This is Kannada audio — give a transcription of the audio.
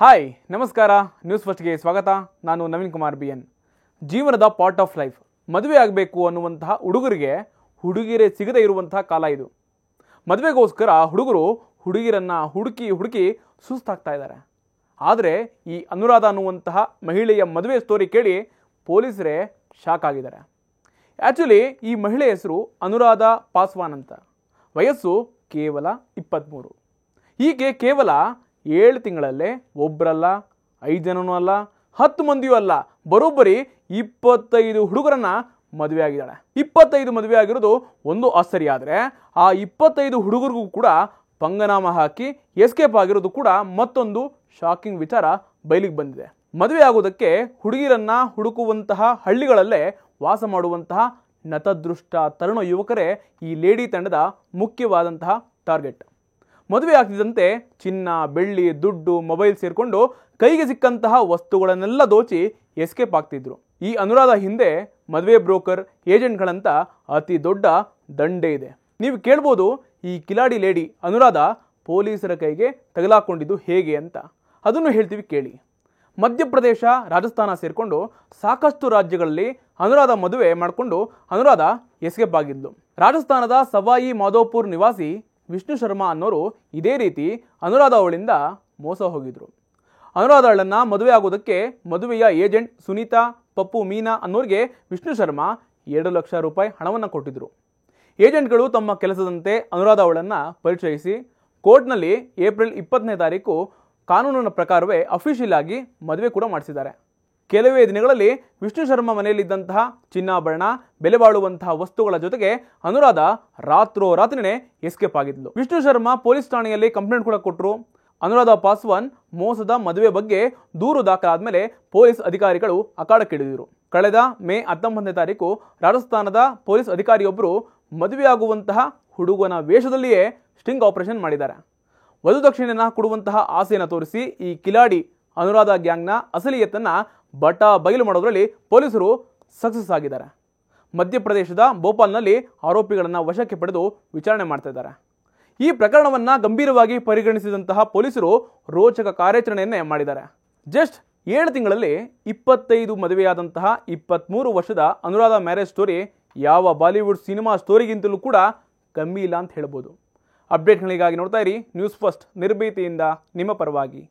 ಹಾಯ್ ನಮಸ್ಕಾರ ನ್ಯೂಸ್ ಫಸ್ಟ್ಗೆ ಸ್ವಾಗತ. ನಾನು ನವೀನ್ ಕುಮಾರ್ BN. ಜೀವನದ ಪಾರ್ಟ್ ಆಫ್ ಲೈಫ್. ಮದುವೆ ಆಗಬೇಕು ಅನ್ನುವಂತಹ ಹುಡುಗರಿಗೆ ಹುಡುಗಿಯರೇ ಸಿಗದೇ ಇರುವಂತಹ ಕಾಲ ಇದು. ಮದುವೆಗೋಸ್ಕರ ಹುಡುಗರು ಹುಡುಗಿರನ್ನು ಹುಡುಕಿ ಸುಸ್ತಾಗ್ತಾ ಇದ್ದಾರೆ. ಆದರೆ ಈ ಅನುರಾಧ ಅನ್ನುವಂತಹ ಮಹಿಳೆಯ ಮದುವೆ ಸ್ಟೋರಿ ಕೇಳಿ ಪೊಲೀಸರೇ ಶಾಕ್ ಆಗಿದ್ದಾರೆ. ಆ್ಯಕ್ಚುಲಿ ಈ ಮಹಿಳೆ ಹೆಸರು ಅನುರಾಧ ಪಾಸ್ವಾನ್ ಅಂತ. ವಯಸ್ಸು ಕೇವಲ 23. ಈಕೆ ಕೇವಲ 7 ತಿಂಗಳಲ್ಲೇ ಒಬ್ಬರಲ್ಲ, 5 ಜನನೂ ಅಲ್ಲ, 10 ಮಂದಿಯೂ ಅಲ್ಲ, ಬರೋಬ್ಬರಿ 25 ಹುಡುಗರನ್ನ ಮದುವೆ ಆಗಿದ್ದಾಳೆ. 25 ಮದುವೆ ಆಗಿರೋದು ಒಂದು ಆಶ್ಚರ್ಯ. ಆದರೆ ಆ 25 ಹುಡುಗರಿಗೂ ಕೂಡ ಪಂಗನಾಮ ಹಾಕಿ ಎಸ್ಕೇಪ್ ಆಗಿರೋದು ಕೂಡ ಮತ್ತೊಂದು ಶಾಕಿಂಗ್ ವಿಚಾರ ಬಯಲಿಗೆ ಬಂದಿದೆ. ಮದುವೆ ಆಗೋದಕ್ಕೆ ಹುಡುಗಿರನ್ನ ಹುಡುಕುವಂತಹ ಹಳ್ಳಿಗಳಲ್ಲೇ ವಾಸ ಮಾಡುವಂತಹ ನತದೃಷ್ಟ ತರುಣ ಯುವಕರೇ ಈ ಲೇಡಿ ತಂಡದ ಮುಖ್ಯವಾದಂತಹ ಟಾರ್ಗೆಟ್. ಮದುವೆ ಆಗ್ತಿದ್ದಂತೆ ಚಿನ್ನ, ಬೆಳ್ಳಿ, ದುಡ್ಡು, ಮೊಬೈಲ್ ಸೇರಿಕೊಂಡು ಕೈಗೆ ಸಿಕ್ಕಂತಹ ವಸ್ತುಗಳನ್ನೆಲ್ಲ ದೋಚಿ ಎಸ್ಕೇಪ್ ಆಗ್ತಿದ್ರು. ಈ ಅನುರಾಧ ಹಿಂದೆ ಮದುವೆ ಬ್ರೋಕರ್, ಏಜೆಂಟ್ಗಳಂತ ಅತಿ ದೊಡ್ಡ ದಂಡೆ ಇದೆ. ನೀವು ಕೇಳ್ಬೋದು, ಈ ಕಿಲಾಡಿ ಲೇಡಿ ಅನುರಾಧ ಪೊಲೀಸರ ಕೈಗೆ ತಗಲಾಕೊಂಡಿದ್ದು ಹೇಗೆ ಅಂತ. ಅದನ್ನು ಹೇಳ್ತೀವಿ ಕೇಳಿ. ಮಧ್ಯಪ್ರದೇಶ, ರಾಜಸ್ಥಾನ ಸೇರಿಕೊಂಡು ಸಾಕಷ್ಟು ರಾಜ್ಯಗಳಲ್ಲಿ ಅನುರಾಧ ಮದುವೆ ಮಾಡಿಕೊಂಡು ಅನುರಾಧ ಎಸ್ಕೇಪ್ ಆಗಿದ್ಲು. ರಾಜಸ್ಥಾನದ ಸವಾಯಿ ಮಾಧೋಪುರ್ ನಿವಾಸಿ ವಿಷ್ಣು ಶರ್ಮಾ ಅನ್ನೋರು ಇದೇ ರೀತಿ ಅನುರಾಧ ಅವಳಿಂದ ಮೋಸ ಹೋಗಿದ್ರು. ಅನುರಾಧ ಅವಳನ್ನು ಮದುವೆ ಆಗೋದಕ್ಕೆ ಮದುವೆಯ ಏಜೆಂಟ್ ಸುನೀತಾ, ಪಪ್ಪು, ಮೀನಾ ಅನ್ನೋರಿಗೆ ವಿಷ್ಣು ಶರ್ಮಾ 2 ಲಕ್ಷ ರೂಪಾಯಿ ಹಣವನ್ನು ಕೊಟ್ಟಿದ್ರು. ಏಜೆಂಟ್ಗಳು ತಮ್ಮ ಕೆಲಸದಂತೆ ಅನುರಾಧ ಅವಳನ್ನು ಪರಿಚಯಿಸಿ ಕೋರ್ಟ್ನಲ್ಲಿ ಏಪ್ರಿಲ್ 20ನೇ ತಾರೀಕು ಕಾನೂನಿನ ಪ್ರಕಾರವೇ ಅಫಿಷಿಯಲ್ ಆಗಿ ಮದುವೆ ಕೂಡ ಮಾಡಿಸಿದ್ದಾರೆ. ಕೆಲವೇ ದಿನಗಳಲ್ಲಿ ವಿಷ್ಣು ಶರ್ಮಾ ಮನೆಯಲ್ಲಿದ್ದಂತಹ ಚಿನ್ನಾಭರಣ, ಬೆಲೆ ಬಾಳುವಂತಹ ವಸ್ತುಗಳ ಜೊತೆಗೆ ಅನುರಾಧ ರಾತ್ರಿನೇ ಎಸ್ಕೇಪ್ ಆಗಿದ್ಲು. ವಿಷ್ಣು ಶರ್ಮಾ ಪೊಲೀಸ್ ಠಾಣೆಯಲ್ಲಿ ಕಂಪ್ಲೇಂಟ್ ಕೂಡ ಕೊಟ್ಟರು. ಅನುರಾಧ ಪಾಸ್ವಾನ್ ಮೋಸದ ಮದುವೆ ಬಗ್ಗೆ ದೂರು ದಾಖಲಾದ್ಮೇಲೆ ಪೊಲೀಸ್ ಅಧಿಕಾರಿಗಳು ಅಖಾಡಕ್ಕಿಳಿದಿದ್ರು. ಕಳೆದ ಮೇ 19ನೇ ತಾರೀಕು ರಾಜಸ್ಥಾನದ ಪೊಲೀಸ್ ಅಧಿಕಾರಿಯೊಬ್ಬರು ಮದುವೆಯಾಗುವಂತಹ ಹುಡುಗನ ವೇಷದಲ್ಲಿಯೇ ಸ್ಟಿಂಗ್ ಆಪರೇಷನ್ ಮಾಡಿದ್ದಾರೆ. ವಧುದಕ್ಷಿಣೆಯನ್ನು ಕೊಡುವಂತಹ ಆಸೆಯನ್ನು ತೋರಿಸಿ ಈ ಕಿಲಾಡಿ ಅನುರಾಧ ಗ್ಯಾಂಗ್ನ ಅಸಲಿಯತ್ತನ್ನು ಬಯಲು ಮಾಡೋದ್ರಲ್ಲಿ ಪೊಲೀಸರು ಸಕ್ಸಸ್ ಆಗಿದ್ದಾರೆ. ಮಧ್ಯಪ್ರದೇಶದ ಭೋಪಾಲ್ನಲ್ಲಿ ಆರೋಪಿಗಳನ್ನು ವಶಕ್ಕೆ ಪಡೆದು ವಿಚಾರಣೆ ಮಾಡ್ತಾ ಇದ್ದಾರೆ. ಈ ಪ್ರಕರಣವನ್ನು ಗಂಭೀರವಾಗಿ ಪರಿಗಣಿಸಿದಂತಹ ಪೊಲೀಸರು ರೋಚಕ ಕಾರ್ಯಾಚರಣೆಯನ್ನೇ ಮಾಡಿದ್ದಾರೆ. ಜಸ್ಟ್ 7 ತಿಂಗಳಲ್ಲಿ 25 ಮದುವೆಯಾದಂತಹ 23 ವರ್ಷದ ಅನುರಾಧ ಮ್ಯಾರೇಜ್ ಸ್ಟೋರಿ ಯಾವ ಬಾಲಿವುಡ್ ಸಿನಿಮಾ ಸ್ಟೋರಿಗಿಂತಲೂ ಕೂಡ ಕಮ್ಮಿ ಇಲ್ಲ ಅಂತ ಹೇಳ್ಬೋದು. ಅಪ್ಡೇಟ್ಗಳಿಗಾಗಿ ನೋಡ್ತಾ ಇರಿ ನ್ಯೂಸ್ ಫಸ್ಟ್, ನಿರ್ಭೀತಿಯಿಂದ ನಿಮ್ಮ ಪರವಾಗಿ.